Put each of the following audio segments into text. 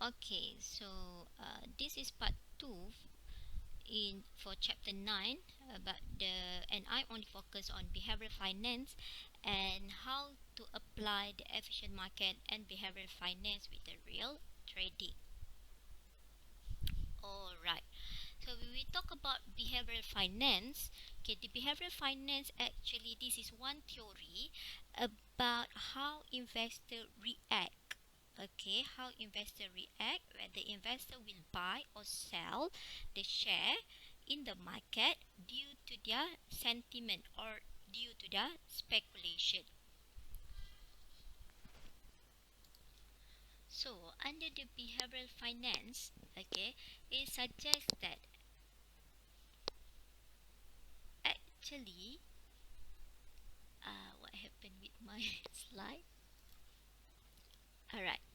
Okay, so this is part 2 in for chapter 9 about and I only focus on behavioral finance and how to apply the efficient market and behavioral finance with the real trading. All right. So when we talk about behavioral finance, okay, the behavioral finance actually this is one theory about how investor react. Okay, how investor react when the investor will buy or sell the share in the market due to their sentiment or due to their speculation. So under the behavioral finance, okay, it suggests that actually what happened with my slide. Alright,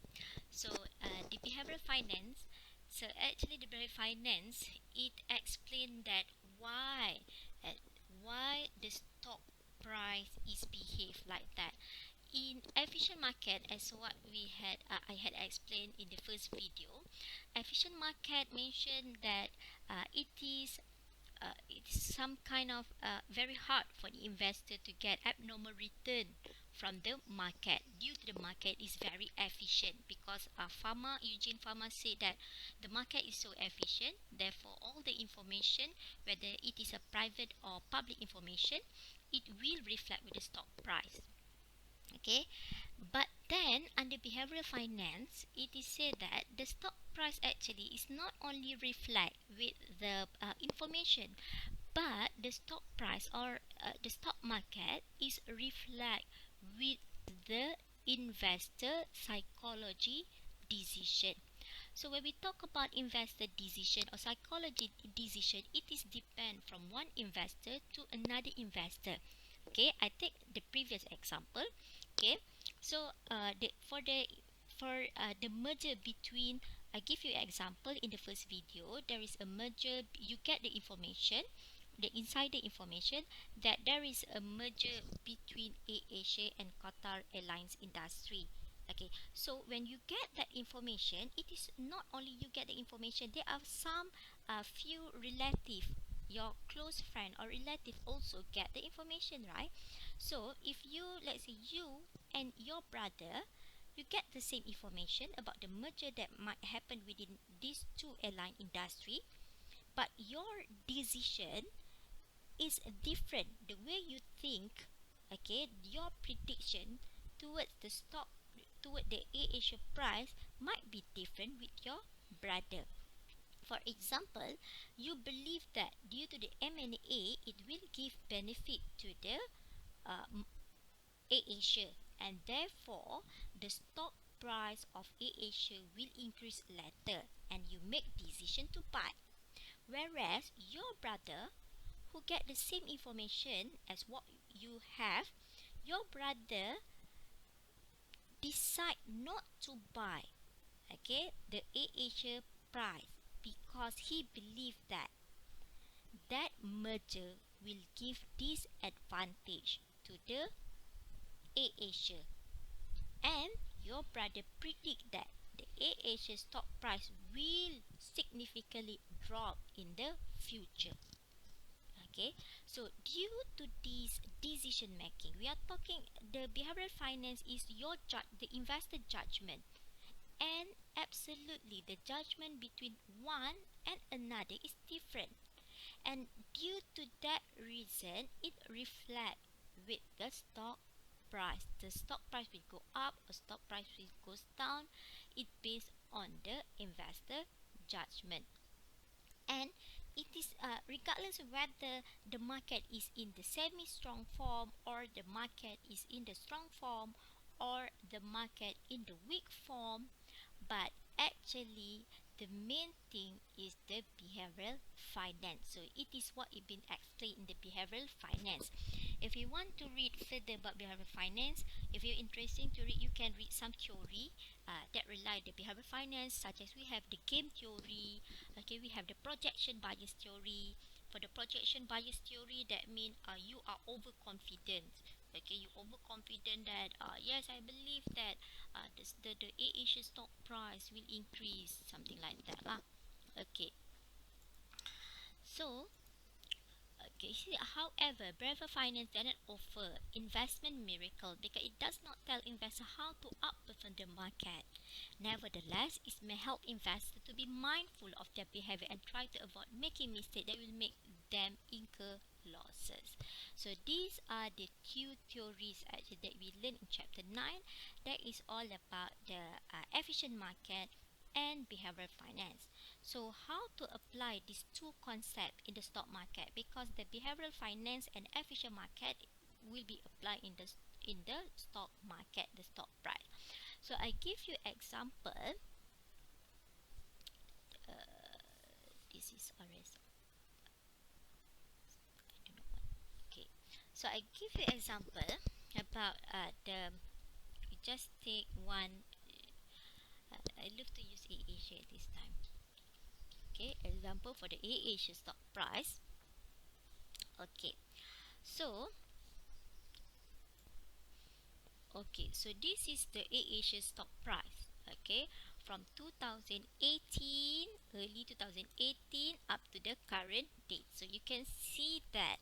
so the behavioral finance, so actually the behavioral finance, it explains that why uh, why the stock price is behave like that in efficient market, as what we had I had explained in the first video. Efficient market mentioned that it's some kind of very hard for the investor to get abnormal return from the market due to the market is very efficient because Eugene Pharma said that the market is so efficient, therefore all the information, whether it is a private or public information, it will reflect with the stock price. Okay, but then under behavioral finance it is said that the stock price actually is not only reflect with the information, but the stock price or the stock market is reflect with the investor psychology decision. So when we talk about investor decision or psychology decision, it is depend from one investor to another investor. Okay, I take the previous example. Okay, so the merger between, I give you an example in the first video. There is a merger. You get the information, the insider information that there is a merger between AirAsia and Qatar Airlines industry. Okay, so when you get that information, it is not only you get the information. There are some few relative, your close friend or relative also get the information, right? So if you, let's say you and your brother, you get the same information about the merger that might happen within these two airline industry, but your decision is different. The way you think, okay, your prediction towards the stock, toward the AirAsia price might be different with your brother. For example, you believe that due to the M&A, it will give benefit to the uh, AirAsia, and therefore the stock price of AirAsia will increase later, and you make decision to buy. Whereas your brother, who get the same information as what you have, your brother decide not to buy, okay, the AirAsia price because he believed that that merger will give disadvantage to the AirAsia, and your brother predict that the AirAsia stock price will significantly drop in the future. Okay, so due to this decision making, we are talking the behavioral finance is your the investor judgment, and absolutely the judgment between one and another is different, and due to that reason it reflect with the stock price. The stock price will go up or stock price will goes down. It based on the investor judgment, and it is regardless of whether the market is in the semi strong form or the market is in the strong form or the market in the weak form, but actually the main thing is the behavioral finance. So it is what it been explained in the behavioral finance. If you want to read further about behavioral finance, if you're interested to read, you can read some theory that rely the behavioral finance, such as we have the game theory. Okay, we have the projection bias theory. For the projection bias theory, that means you are overconfident. Okay, you overconfident that yes, I believe that the A-Asia stock price will increase, something like that lah. Okay, so okay, see, however, Brever Finance does not offer investment miracle because it does not tell investors how to outperform the market. Nevertheless, it may help investors to be mindful of their behavior and try to avoid making mistakes that will make them incur losses. So these are the two theories actually that we learned in chapter 9. That is all about the efficient market and behavioral finance. So how to apply these two concepts in the stock market, because the behavioral finance and efficient market will be applied in the stock market, the stock price. So I give you example. This is always I don't know what. Okay, so I give you example about the. You just take one. I love to use A-Asia this time. Okay, example for the A-Asia stock price. Okay, so okay, so this is the A-Asia stock price. Okay, from 2018, early 2018 up to the current date. So you can see that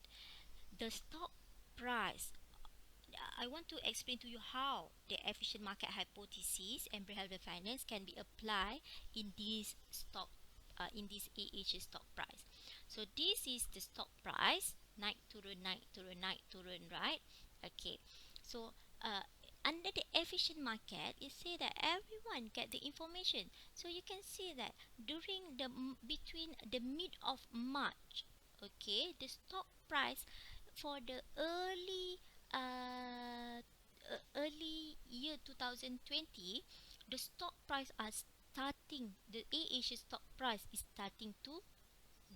the stock price, I want to explain to you how the efficient market hypothesis and behavioral finance can be applied in this stock, in this AH stock price. So this is the stock price, naik turun, naik turun, naik turun, right? Okay, so under the efficient market, it say that everyone get the information. So you can see that during the between the mid of March, okay, the stock price for the early year 2020, the stock price are starting, the A-Asia stock price is starting to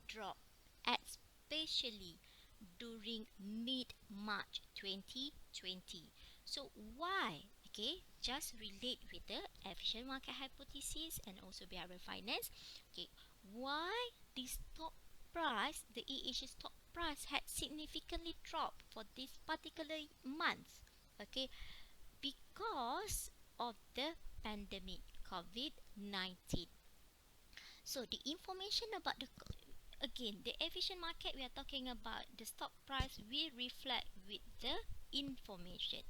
drop, especially during mid-March 2020. So why? Okay, just relate with the efficient market hypothesis and also behavioral finance. Okay, why the stock price, the A-Asia stock price had significantly dropped for this particular month? Okay, because of the pandemic COVID-19. So the information about the, again, the efficient market we are talking about, the stock price will reflect with the information.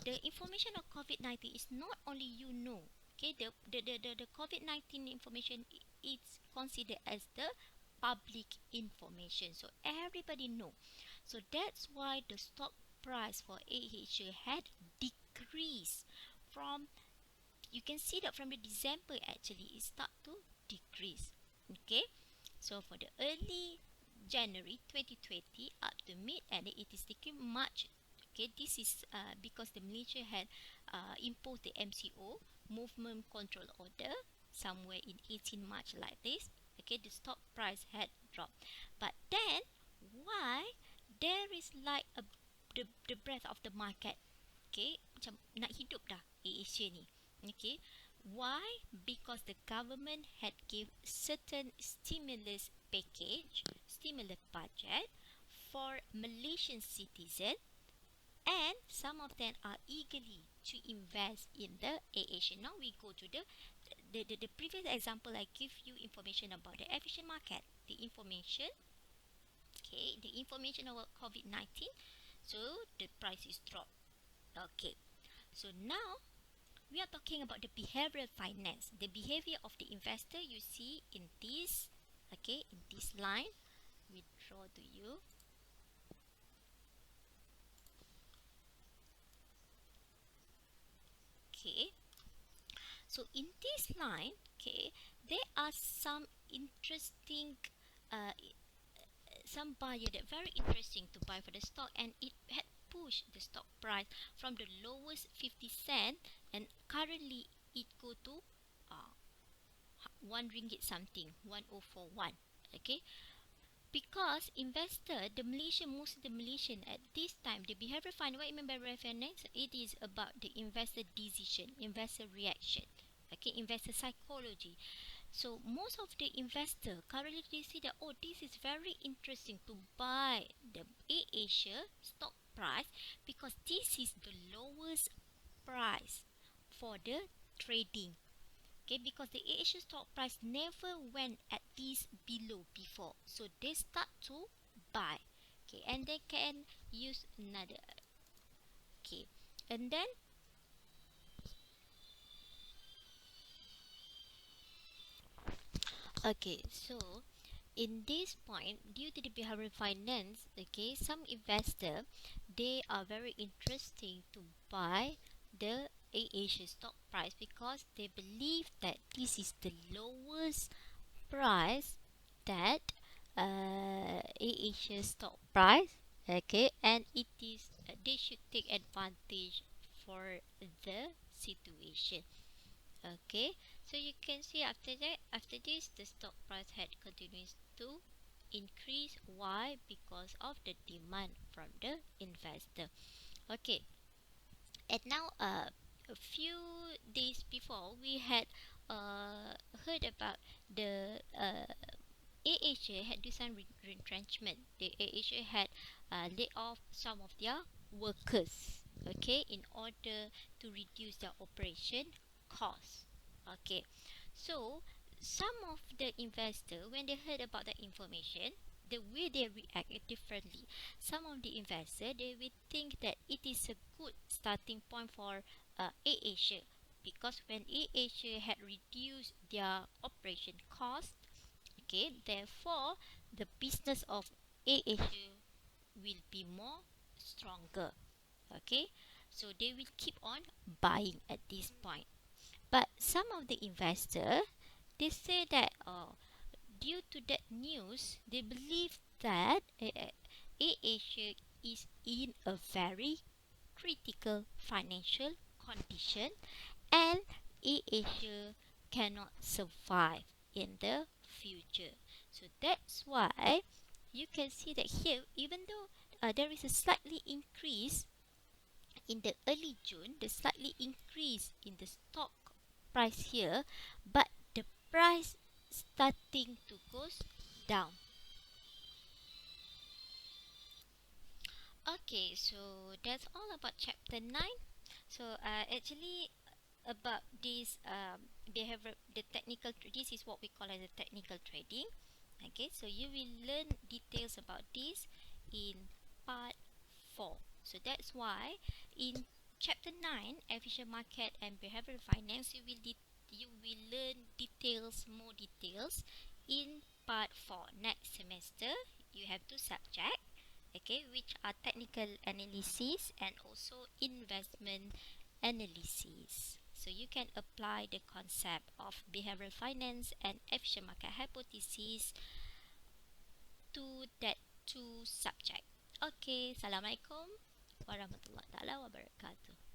The information of COVID-19 is not only you know. Okay, the COVID-19 information is considered as the public information, so everybody know. So that's why the stock price for AHA had decreased from, you can see that from the December actually it start to decrease. Okay, so for the early January 2020 up to mid, and it is taking March. Okay, this is because the Malaysia had imposed the MCO, movement control order, somewhere in 18 March like this. Okay, the stock price had dropped, but then why there is like the breadth of the market. Okay, macam nak hidup dah Asia ni. Okay, why? Because the government had give certain stimulus package, stimulus budget for Malaysian citizens, and some of them are eagerly to invest in the Asia. Now we go to the previous example. I give you information about the efficient market. The information, okay, the information about COVID-19. So the price is dropped. Okay, so now we are talking about the behavioral finance, the behavior of the investor. You see in this, okay, in this line, we draw to you. Okay, so in this line, okay, there are some interesting, uh, some buyer that very interesting to buy for the stock, and it had pushed the stock price from the lowest 50 cent, and currently it go to uh, 1 ringgit something, 1041. Okay, because investor, the Malaysian, most of the Malaysian at this time, the behavioral finance, what you mean by behavioral finance? It is about the investor decision, investor reaction, okay, investor psychology. So most of the investor currently they see that, oh, this is very interesting to buy the A Asia stock price because this is the lowest price for the trading. Okay, because the Asia stock price never went at this below before, so they start to buy. Okay, and they can use another. Okay, and then okay, so in this point, due to the behavioral finance, okay, some investor they are very interesting to buy the Asia stock price because they believe that this is the lowest price that Asia stock price, okay, and it is they should take advantage for the situation. Okay, so you can see after that, after this, the stock price had continues to increase. Why? Because of the demand from the investor. Okay, and now a few days before we had heard about the AHA had done some retrenchment. The AHA had laid off some of their workers, okay, in order to reduce their operation costs. Okay, so some of the investor, when they heard about the information, the way they react differently. Some of the investor they will think that it is a good starting point for AHA because when AHA had reduced their operation cost, okay, therefore the business of AHA will be more stronger. Okay, so they will keep on buying at this point. But some of the investor they say that due to that news, they believe that AHA is in a very critical financial condition and AHA cannot survive in the future. So that's why you can see that here, even though there is a slightly increase in the early June, the slightly increase in the stock price here, but the price starting to goes down. Okay, so that's all about chapter 9. So actually about this behavior, the technical this is what we call as a technical trading. Okay, so you will learn details about this in part 4. So that's why in chapter 9 efficient market and behavioral finance you will learn details, more details in part 4. Next semester you have two subjects, okay, which are technical analysis and also investment analysis. So you can apply the concept of behavioral finance and efficient market hypothesis to that two subject. Okay, Assalamualaikum warahmatullahi taala wabarakatuh.